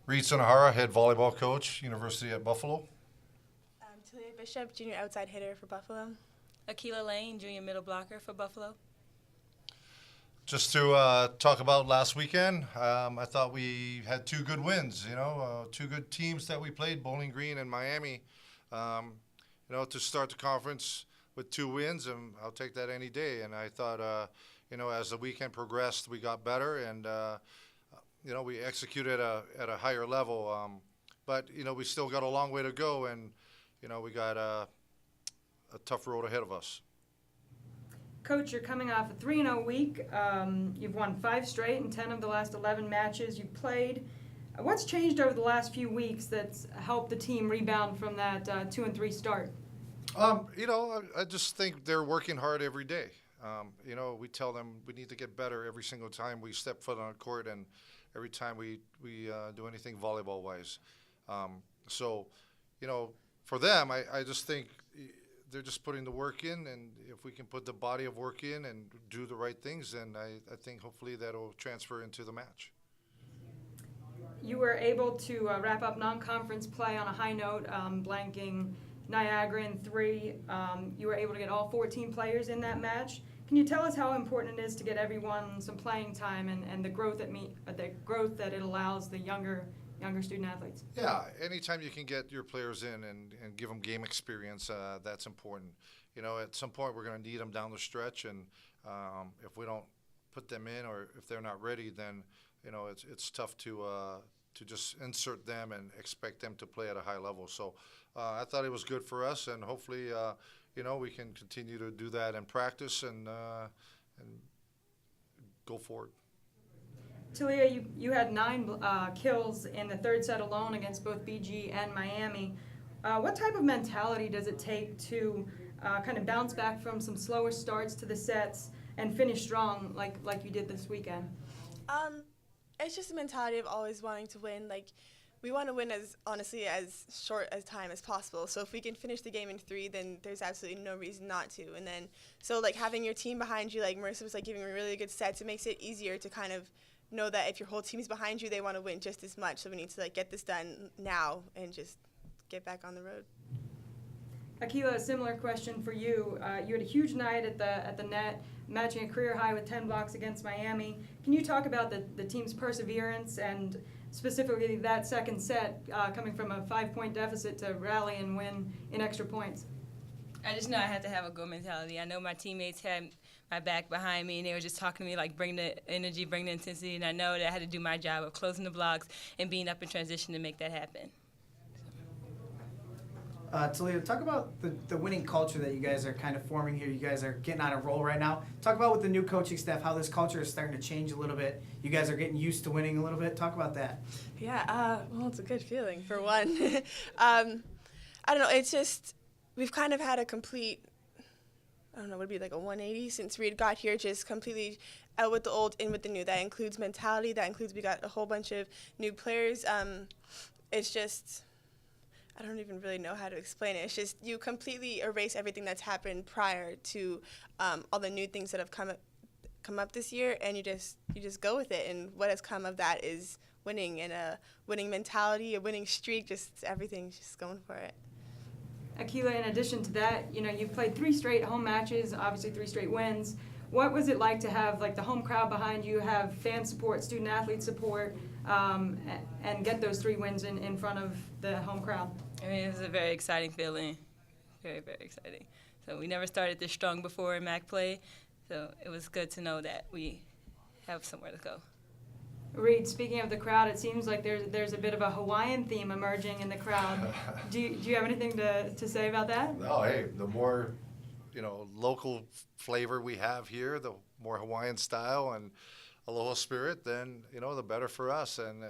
Reed Sonahara, head volleyball coach, University at Buffalo. Talia Bishop, junior outside hitter for Buffalo. Akila Lane, junior middle blocker for Buffalo. Just to talk about last weekend, I thought we had two good wins, two good teams that we played, Bowling Green and Miami. To start the conference with two wins, and I'll take that any day. And I thought, as the weekend progressed, we got better, and, we executed at a higher level. But we still got a long way to go, and, we got a tough road ahead of us. Coach, you're coming off a 3-0 week. You've won 5 straight in 10 of the last 11 matches you've played. What's changed over the last few weeks that's helped the team rebound from that 2-3 start? I just think they're working hard every day. We tell them we need to get better every single time we step foot on a court and every time we do anything volleyball-wise. For them, I just think they're just putting the work in, and if we can put the body of work in and do the right things, then I think hopefully that'll transfer into the match. You were able to wrap up non-conference play on a high note, blanking Niagara in 3. You were able to get all 14 players in that match. Can you tell us how important it is to get everyone some playing time and the growth that it allows the younger student athletes? Yeah, anytime you can get your players in and give them game experience, that's important. At some point we're going to need them down the stretch, and if we don't put them in or if they're not ready, then it's tough to just insert them and expect them to play at a high level. So I thought it was good for us, and hopefully we can continue to do that in practice and go forward. Talia, you had 9 kills in the third set alone against both BG and Miami. What type of mentality does it take to kind of bounce back from some slower starts to the sets and finish strong like you did this weekend? It's just a mentality of always wanting to win. We want to win as short as time as possible. So if we can finish the game in 3, then there's absolutely no reason not to. And then having your team behind you, like Marissa was giving really good sets, it makes it easier to kind of know that if your whole team's behind you, they want to win just as much. So we need to get this done now and just get back on the road. Akila, a similar question for you. You had a huge night at the net, matching a career high with 10 blocks against Miami. Can you talk about the team's perseverance and specifically that second set coming from a 5-point deficit to rally and win in extra points? I just know I had to have a good mentality. I know my teammates had my back behind me, and they were just talking to me bring the energy, bring the intensity, and I know that I had to do my job of closing the blocks and being up in transition to make that happen. Talia, talk about the winning culture that you guys are kind of forming here. You guys are getting on a roll right now. Talk about with the new coaching staff, how this culture is starting to change a little bit. You guys are getting used to winning a little bit. Talk about that. Yeah, it's a good feeling, for one. I don't know, it's just we've kind of had a complete, would it be a 180 since Reed got here, just completely out with the old, in with the new. That includes mentality. That includes we got a whole bunch of new players. It's just, I don't even really know how to explain it. It's just you completely erase everything that's happened prior to all the new things that have come up this year, and you just go with it. And what has come of that is winning, and a winning mentality, a winning streak, just everything's just going for it. Akila, in addition to that, you've played 3 straight home matches, obviously 3 straight wins. What was it like to have the home crowd behind you, have fan support, student athlete support, and get those 3 wins in front of the home crowd? It was a very exciting feeling, very, very exciting. So we never started this strong before in MAC play, so it was good to know that we have somewhere to go. Reed, speaking of the crowd, it seems like there's a bit of a Hawaiian theme emerging in the crowd. Do you have anything to say about that? No, hey, the more local flavor we have here, the more Hawaiian style and aloha spirit, then the better for us. And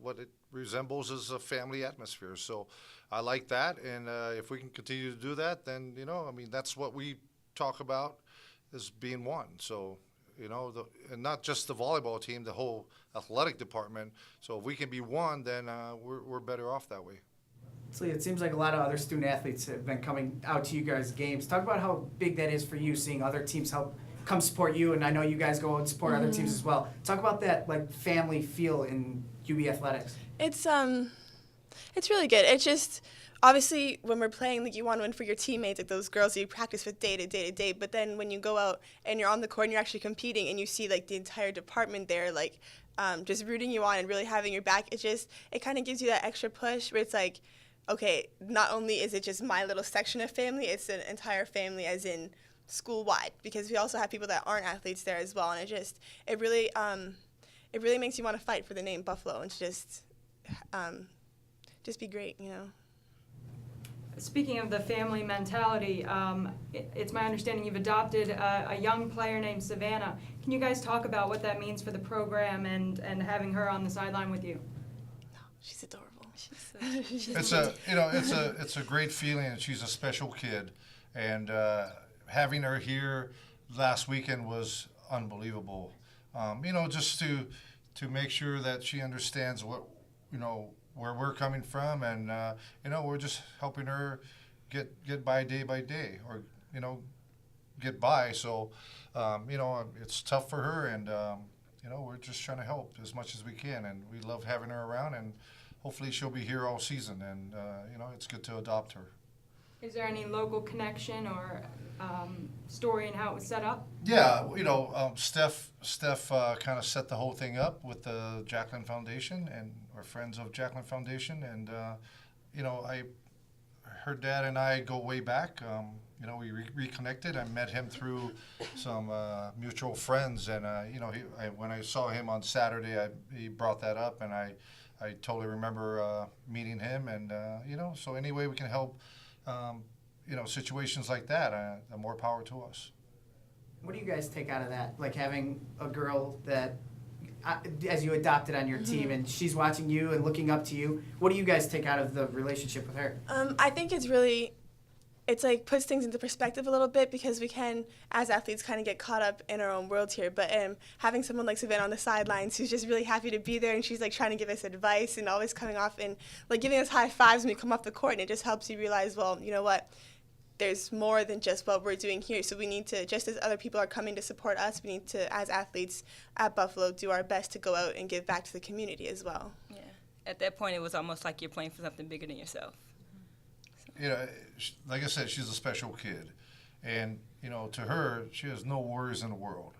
what it resembles is a family atmosphere. So I like that, and if we can continue to do that, then that's what we talk about as being one. So. And not just the volleyball team, the whole athletic department. So if we can be one, then we're better off that way. So it seems like a lot of other student athletes have been coming out to you guys' games. Talk about how big that is for you, seeing other teams help come support you, and I know you guys go and support other teams as well. Talk about that like family feel in UB athletics. It's really good. It's just obviously when we're playing, like, you want to win for your teammates, like those girls you practice with day to day to day. But then when you go out and you're on the court and you're actually competing and you see like the entire department there, like just rooting you on and really having your back, it kind of gives you that extra push where it's like, okay, not only is it just my little section of family, it's an entire family, as in school-wide, because we also have people that aren't athletes there as well, and it really makes you want to fight for the name Buffalo and to just be great, you know. Speaking of the family mentality, it's my understanding you've adopted a young player named Savannah. Can you guys talk about what that means for the program and having her on the sideline with you? She's adorable. It's a great feeling, and she's a special kid, and having her here last weekend was unbelievable. Just to make sure that she understands what, where we're coming from, and we're just helping her get by day, or get by. So it's tough for her, and we're just trying to help as much as we can, and we love having her around, and hopefully she'll be here all season, and it's good to adopt her. Is there any local connection or story in how it was set up? Yeah, Steph kind of set the whole thing up with the Jacqueline Foundation, and we're friends of Jacqueline Foundation, and her dad and I go way back. We reconnected. I met him through some mutual friends, and when I saw him on Saturday, he brought that up, and I totally remember meeting him, and so any way we can help, situations like that, the more power to us. What do you guys take out of that? Like having a girl that, as you adopted on your team, and she's watching you and looking up to you. What do you guys take out of the relationship with her? I think it's like puts things into perspective a little bit, because we can, as athletes, kind of get caught up in our own world here. But having someone like Savannah on the sidelines who's just really happy to be there, and she's like trying to give us advice and always coming off and like giving us high fives when we come off the court, and it just helps you realize, well, you know what? There's more than just what we're doing here. So we need to, just as other people are coming to support us, we need to, as athletes at Buffalo, do our best to go out and give back to the community as well. Yeah. At that point, it was almost like you're playing for something bigger than yourself. Like I said, she's a special kid, and to her, she has no worries in the world,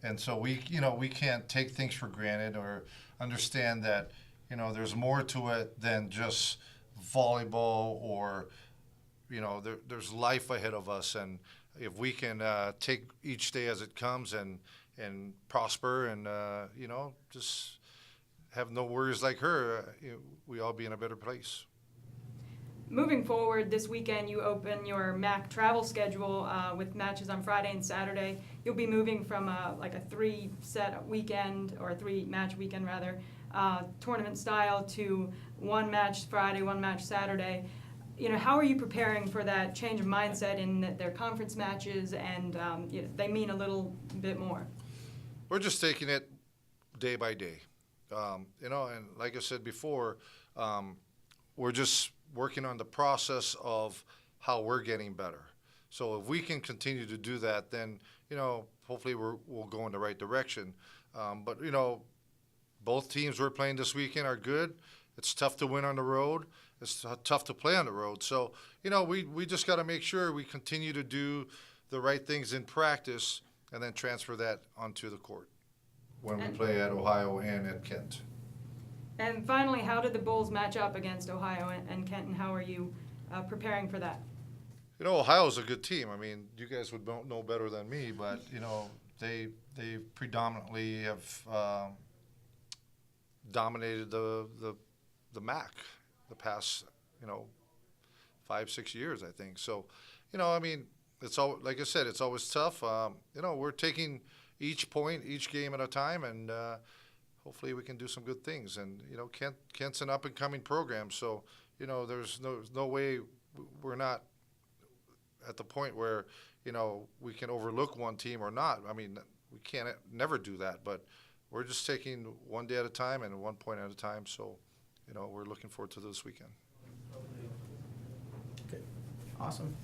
and so we can't take things for granted or understand that there's more to it than just volleyball, or there's life ahead of us, and if we can take each day as it comes and prosper, and just have no worries like her, we all be in a better place. Moving forward, this weekend you open your MAC travel schedule with matches on Friday and Saturday. You'll be moving from a 3-set weekend, or a 3-match weekend rather, tournament style, to 1 match Friday, 1 match Saturday. How are you preparing for that change of mindset in that they're conference matches and they mean a little bit more? We're just taking it day by day, and like I said before, we're just working on the process of how we're getting better. So if we can continue to do that, then hopefully we'll go in the right direction. But both teams we're playing this weekend are good. It's tough to win on the road. It's tough to play on the road. So we just got to make sure we continue to do the right things in practice, and then transfer that onto the court when we play at Ohio and at Kent. And finally, how did the Bulls match up against Ohio and Kent, and how are you preparing for that? Ohio's a good team. I mean, you guys would know better than me, but they predominantly have dominated the MAC the past 5-6 years, I think. So I mean, it's all, like I said, it's always tough. We're taking each point, each game at a time, and hopefully we can do some good things. And Kent's an up and coming program, so there's no way we're not at the point where we can overlook one team or not. I mean, we can't never do that, but we're just taking one day at a time and 1 point at a time. So we're looking forward to this weekend. Okay. Awesome.